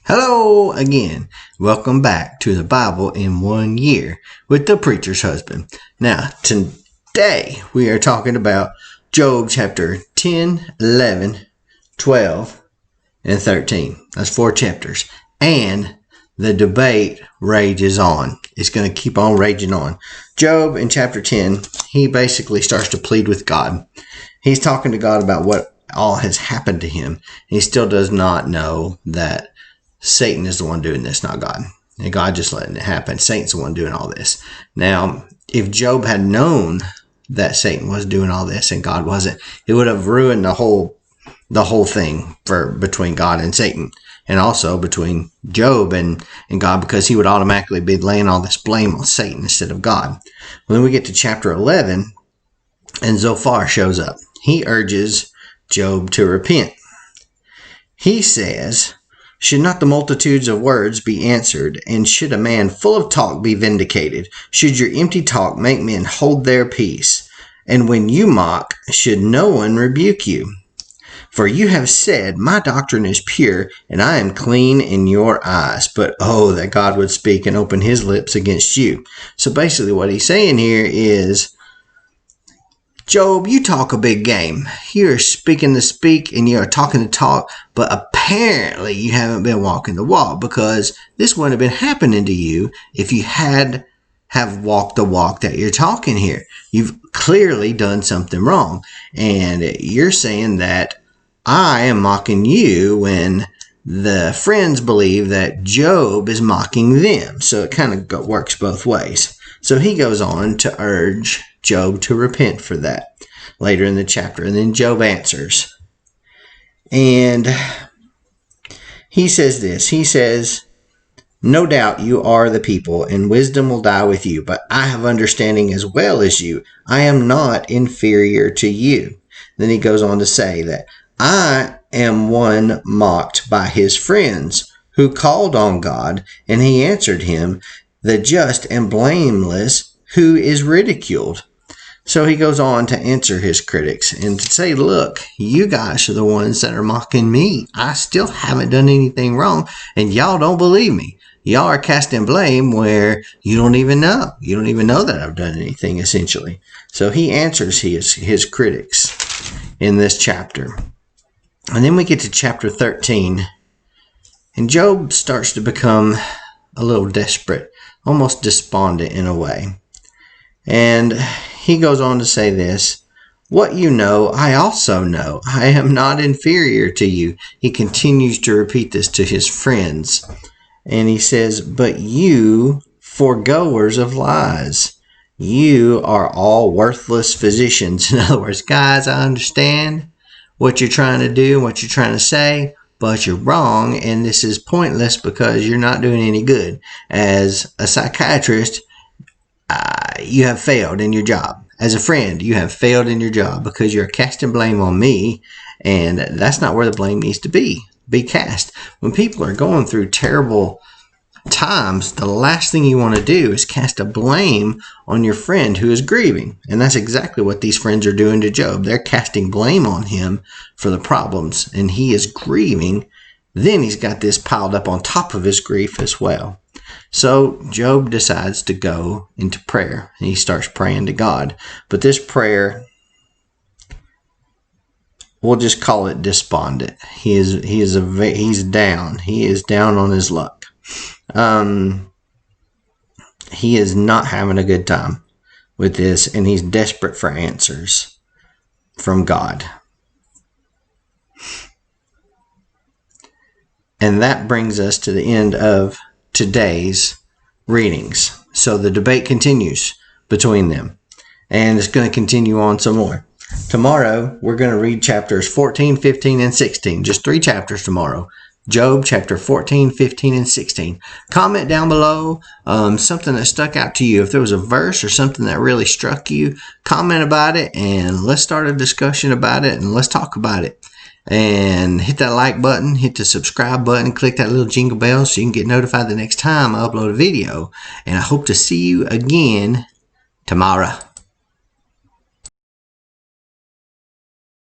Hello again. Welcome back to the Bible in 1 year with the preacher's husband. Now, today we are talking about Job chapter 10, 11, 12, and 13. That's 4 chapters. And the debate rages on. It's going to keep on raging on. Job in chapter 10, he basically starts to plead with God. He's talking to God about what all has happened to him. He still does not know that Satan is the one doing this, not God. And God just letting it happen. Satan's the one doing all this. Now, if Job had known that Satan was doing all this and God wasn't, it would have ruined the whole thing between God and Satan, and also between Job and God, because he would automatically be laying all this blame on Satan instead of God. When we get to chapter 11, and Zophar shows up. He urges Job to repent. He says, "Should not the multitudes of words be answered, and should a man full of talk be vindicated? Should your empty talk make men hold their peace? And when you mock, should no one rebuke you? For you have said, my doctrine is pure, and I am clean in your eyes. But oh, that God would speak and open his lips against you." So basically what he's saying here is, Job, you talk a big game. You're speaking to speak and you're talking to talk, but apparently you haven't been walking the walk, because this wouldn't have been happening to you if you have walked the walk that you're talking here. You've clearly done something wrong. And you're saying that I am mocking you when the friends believe that Job is mocking them. So it kind of works both ways. So he goes on to urge Job to repent for that later in the chapter. And then Job answers. And he says this. He says, "No doubt you are the people, and wisdom will die with you. But I have understanding as well as you. I am not inferior to you." Then he goes on to say that I am one mocked by his friends, who called on God, and he answered him, the just and blameless, who is ridiculed. So he goes on to answer his critics and to say, look, you guys are the ones that are mocking me. I still haven't done anything wrong, and y'all don't believe me. Y'all are casting blame where you don't even know. You don't even know that I've done anything, essentially. So he answers his critics in this chapter. And then we get to chapter 13, and Job starts to become a little desperate, almost despondent in a way. And he goes on to say this, "What you know, I also know. I am not inferior to you." He continues to repeat this to his friends. And he says, "But you, foregoers of lies, you are all worthless physicians." In other words, guys, I understand what you're trying to do and what you're trying to say, but you're wrong, and this is pointless because you're not doing any good. As a psychiatrist, you have failed in your job. As a friend, you have failed in your job because you're casting blame on me, and that's not where the blame needs to be cast. When people are going through terrible times, the last thing you want to do is cast a blame on your friend who is grieving. And that's exactly what these friends are doing to Job. They're casting blame on him for the problems, and he is grieving. Then he's got this piled up on top of his grief as well. So Job decides to go into prayer, and he starts praying to God. But this prayer, we'll just call it despondent. He's down. He is down on his luck. He is not having a good time with this, and he's desperate for answers from God. And that brings us to the end of today's readings. So the debate continues between them, and it's going to continue on some more. Tomorrow, we're going to read chapters 14, 15, and 16. Just 3 chapters tomorrow. Job chapter 14, 15, and 16. Comment down below something that stuck out to you. If there was a verse or something that really struck you, comment about it, and let's start a discussion about it, and let's talk about it. And hit that like button, hit the subscribe button, click that little jingle bell so you can get notified the next time I upload a video. And I hope to see you again tomorrow.